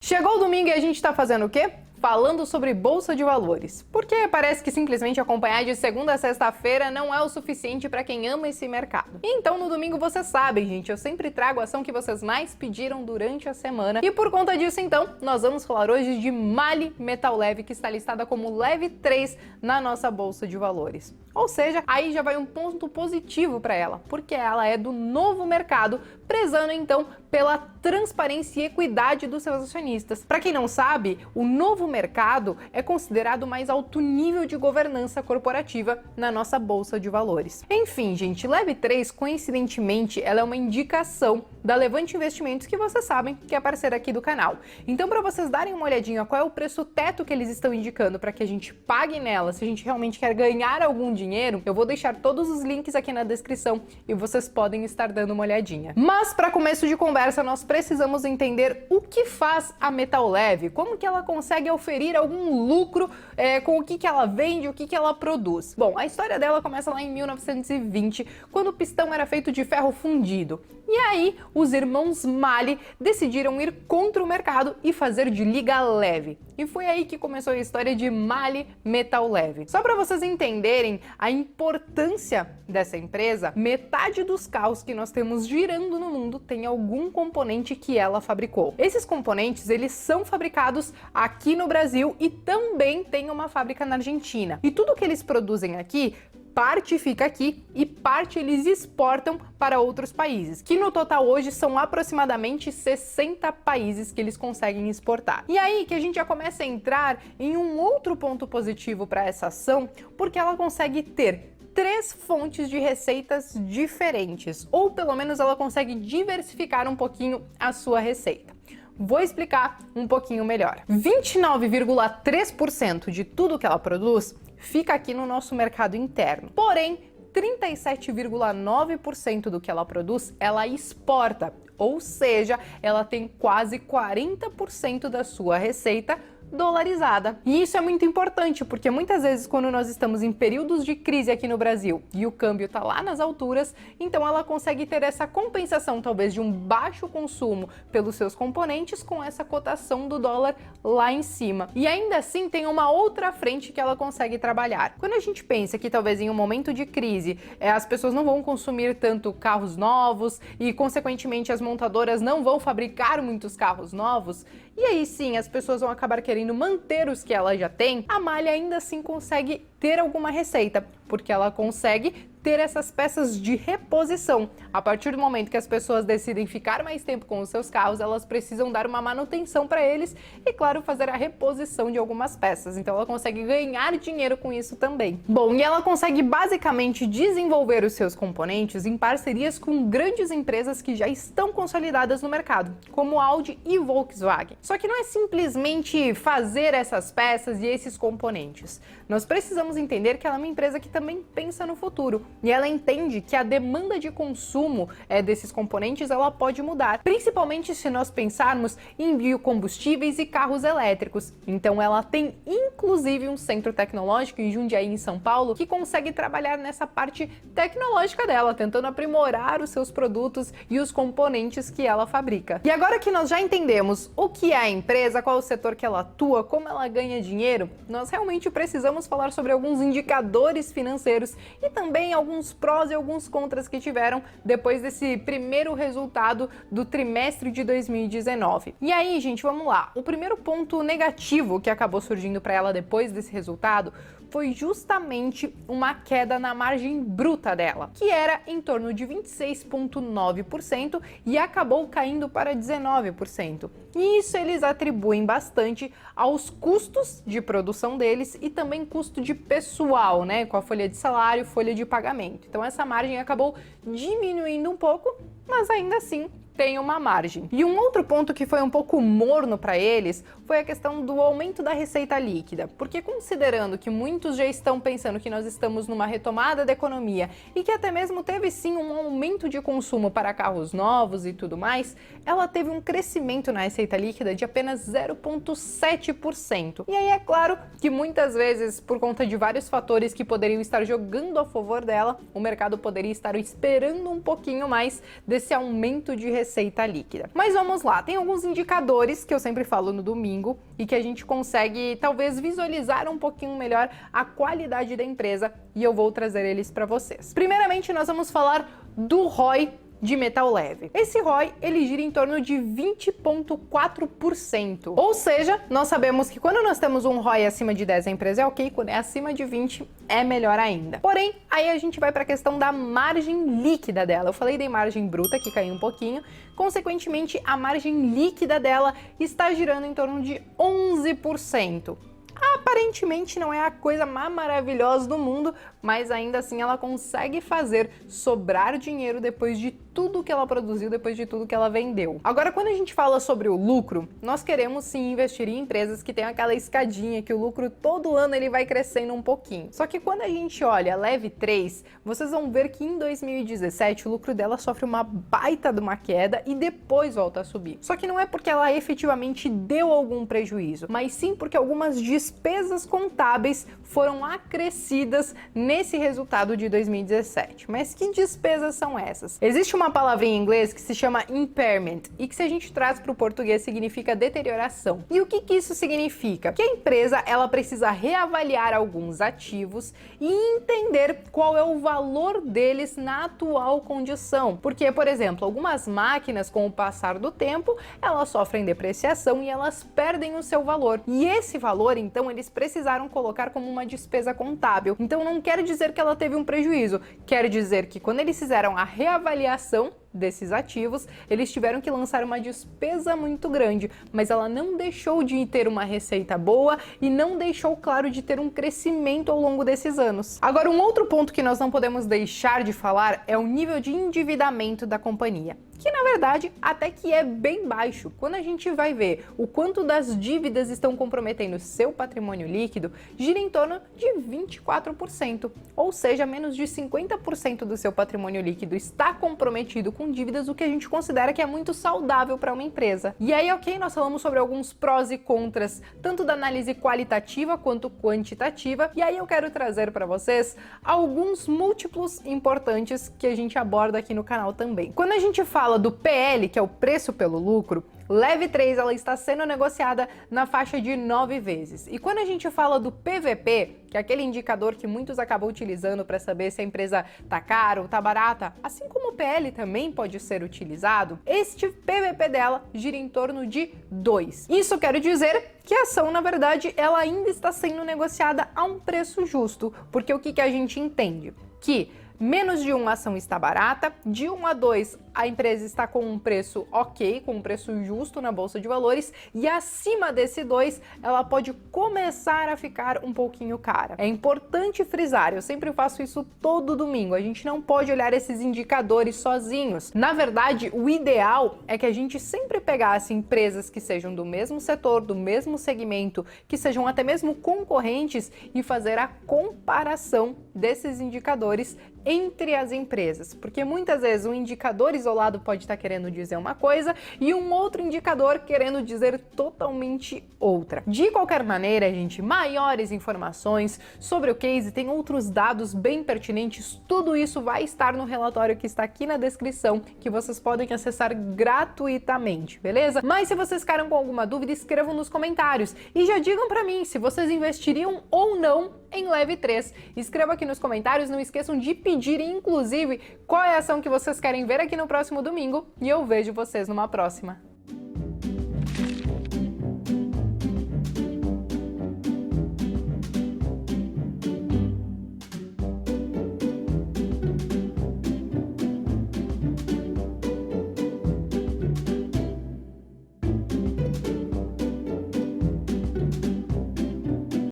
Chegou o domingo e a gente tá fazendo o quê? Falando sobre Bolsa de Valores. Porque parece que simplesmente acompanhar de segunda a sexta-feira não é o suficiente para quem ama esse mercado. Então no domingo vocês sabem, gente, eu sempre trago a ação que vocês mais pediram durante a semana. E por conta disso, então, nós vamos falar hoje de MALL Metal Leve, que está listada como Leve 3 na nossa Bolsa de Valores. Ou seja, aí já vai um ponto positivo para ela, porque ela é do novo mercado, prezando então pela transparência e equidade dos seus acionistas. Para quem não sabe, o novo mercado é considerado o mais alto nível de governança corporativa na nossa Bolsa de Valores. Enfim, gente, Leve 3, coincidentemente, ela é uma indicação da Levante Investimentos, que vocês sabem que é parceira aqui do canal. Então, para vocês darem uma olhadinha qual é o preço teto que eles estão indicando para que a gente pague nela, se a gente realmente quer ganhar algum dinheiro, eu vou deixar todos os links aqui na descrição e vocês podem estar dando uma olhadinha. Mas, para começo de conversa, nós precisamos entender o que faz a Metal Leve, como que ela consegue oferir algum lucro com o que ela vende, o que ela produz. Bom, a história dela começa lá em 1920, quando o pistão era feito de ferro fundido. E aí, os irmãos MALL decidiram ir contra o mercado e fazer de liga leve. E foi aí que começou a história de MALL Metal Leve. Só para vocês entenderem a importância dessa empresa, metade dos carros que nós temos girando no mundo tem algum componente que ela fabricou. Esses componentes, eles são fabricados aqui no Brasil e também tem uma fábrica na Argentina. E tudo que eles produzem aqui, parte fica aqui e parte eles exportam para outros países, que no total hoje são aproximadamente 60 países que eles conseguem exportar. E aí que a gente já começa a entrar em um outro ponto positivo para essa ação, porque ela consegue ter 3 fontes de receitas diferentes, ou pelo menos ela consegue diversificar um pouquinho a sua receita. Vou explicar um pouquinho melhor. 29,3% de tudo que ela produz fica aqui no nosso mercado interno. Porém, 37,9% do que ela produz, ela exporta. Ou seja, ela tem quase 40% da sua receita dolarizada. E isso é muito importante, porque muitas vezes quando nós estamos em períodos de crise aqui no Brasil e o câmbio tá lá nas alturas, então ela consegue ter essa compensação talvez de um baixo consumo pelos seus componentes com essa cotação do dólar lá em cima. E ainda assim tem uma outra frente que ela consegue trabalhar. Quando a gente pensa que talvez em um momento de crise as pessoas não vão consumir tanto carros novos e consequentemente as montadoras não vão fabricar muitos carros novos, e aí sim as pessoas vão acabar querendo manter os que ela já tem, a MALL ainda assim consegue ter alguma receita, porque ela consegue ter essas peças de reposição. A partir do momento que as pessoas decidem ficar mais tempo com os seus carros, elas precisam dar uma manutenção para eles e, claro, fazer a reposição de algumas peças. Então ela consegue ganhar dinheiro com isso também. Bom, e ela consegue basicamente desenvolver os seus componentes em parcerias com grandes empresas que já estão consolidadas no mercado, como Audi e Volkswagen. Só que não é simplesmente fazer essas peças e esses componentes. Nós precisamos entender que ela é uma empresa que também pensa no futuro. E ela entende que a demanda de consumo desses componentes ela pode mudar, principalmente se nós pensarmos em biocombustíveis e carros elétricos. Então ela tem inclusive um centro tecnológico em Jundiaí, em São Paulo, que consegue trabalhar nessa parte tecnológica dela, tentando aprimorar os seus produtos e os componentes que ela fabrica. E agora que nós já entendemos o que é a empresa, qual é o setor que ela atua, como ela ganha dinheiro, nós realmente precisamos falar sobre alguns indicadores financeiros e também alguns prós e alguns contras que tiveram depois desse primeiro resultado do trimestre de 2019. E aí, gente, vamos lá. O primeiro ponto negativo que acabou surgindo para ela depois desse resultado foi justamente uma queda na margem bruta dela, que era em torno de 26,9% e acabou caindo para 19%. E isso eles atribuem bastante aos custos de produção deles e também custo de pessoal, né, com a folha de salário, folha de pagamento. Então essa margem acabou diminuindo um pouco, mas ainda assim tem uma margem. E um outro ponto que foi um pouco morno para eles foi a questão do aumento da receita líquida, porque considerando que muitos já estão pensando que nós estamos numa retomada da economia e que até mesmo teve sim um aumento de consumo para carros novos e tudo mais, ela teve um crescimento na receita líquida de apenas 0,7%. E aí é claro que muitas vezes, por conta de vários fatores que poderiam estar jogando a favor dela, o mercado poderia estar esperando um pouquinho mais desse aumento de receita receita líquida. Mas vamos lá, tem alguns indicadores que eu sempre falo no domingo e que a gente consegue talvez visualizar um pouquinho melhor a qualidade da empresa e eu vou trazer eles para vocês. Primeiramente, nós vamos falar do ROI de metal leve. Esse ROI, ele gira em torno de 20,4%. Ou seja, nós sabemos que quando nós temos um ROI acima de 10, a empresa é ok, quando é acima de 20, é melhor ainda. Porém, aí a gente vai para a questão da margem líquida dela. Eu falei da margem bruta, que caiu um pouquinho. Consequentemente, a margem líquida dela está girando em torno de 11%. Aparentemente não é a coisa mais maravilhosa do mundo, mas ainda assim ela consegue fazer sobrar dinheiro depois de tudo que ela produziu, depois de tudo que ela vendeu. Agora, quando a gente fala sobre o lucro, nós queremos sim investir em empresas que têm aquela escadinha, que o lucro todo ano ele vai crescendo um pouquinho. Só que quando a gente olha a Leve 3, vocês vão ver que em 2017 o lucro dela sofre uma baita de uma queda e depois volta a subir. Só que não é porque ela efetivamente deu algum prejuízo, mas sim porque algumas despesas contábeis foram acrescidas nesse resultado de 2017. Mas que despesas são essas? Existe uma palavra em inglês que se chama impairment e que, se a gente traz para o português, significa deterioração. E o que isso significa? Que a empresa ela precisa reavaliar alguns ativos e entender qual é o valor deles na atual condição. Porque, por exemplo, algumas máquinas, com o passar do tempo, elas sofrem depreciação e elas perdem o seu valor. E esse valor, então, eles precisaram colocar como uma despesa contábil. Então, não quer dizer que ela teve um prejuízo, quer dizer que quando eles fizeram a reavaliação desses ativos, eles tiveram que lançar uma despesa muito grande, mas ela não deixou de ter uma receita boa e não deixou, claro, de ter um crescimento ao longo desses anos. Agora, um outro ponto que nós não podemos deixar de falar é o nível de endividamento da companhia, que na verdade até que é bem baixo. Quando a gente vai ver o quanto das dívidas estão comprometendo seu patrimônio líquido, gira em torno de 24%, ou seja, menos de 50% do seu patrimônio líquido está comprometido com dívidas, o que a gente considera que é muito saudável para uma empresa. E aí, ok, nós falamos sobre alguns prós e contras, tanto da análise qualitativa quanto quantitativa, e aí eu quero trazer para vocês alguns múltiplos importantes que a gente aborda aqui no canal também. Quando a gente fala do PL, que é o preço pelo lucro, Leve 3 ela está sendo negociada na faixa de 9 vezes. E quando a gente fala do PVP, que é aquele indicador que muitos acabam utilizando para saber se a empresa tá cara ou tá barata, assim como o PL também pode ser utilizado, este PVP dela gira em torno de 2. Isso quer dizer que a ação, na verdade, ela ainda está sendo negociada a um preço justo, porque o que a gente entende? Que menos de 1 a ação está barata, de 1 a 2 a empresa está com um preço ok, com um preço justo na Bolsa de Valores, e acima desse 2 ela pode começar a ficar um pouquinho cara. É importante frisar, eu sempre faço isso todo domingo, a gente não pode olhar esses indicadores sozinhos. Na verdade, o ideal é que a gente sempre pegasse empresas que sejam do mesmo setor, do mesmo segmento, que sejam até mesmo concorrentes e fazer a comparação desses indicadores entre as empresas, porque muitas vezes um indicador isolado pode estar querendo dizer uma coisa e um outro indicador querendo dizer totalmente outra. De qualquer maneira, gente, maiores informações sobre o case, tem outros dados bem pertinentes, tudo isso vai estar no relatório que está aqui na descrição, que vocês podem acessar gratuitamente, beleza? Mas se vocês ficaram com alguma dúvida, escrevam nos comentários e já digam para mim se vocês investiriam ou não em Leve 3. Escreva aqui nos comentários, não esqueçam de pedir, inclusive, qual é a ação que vocês querem ver aqui no próximo domingo, e eu vejo vocês numa próxima.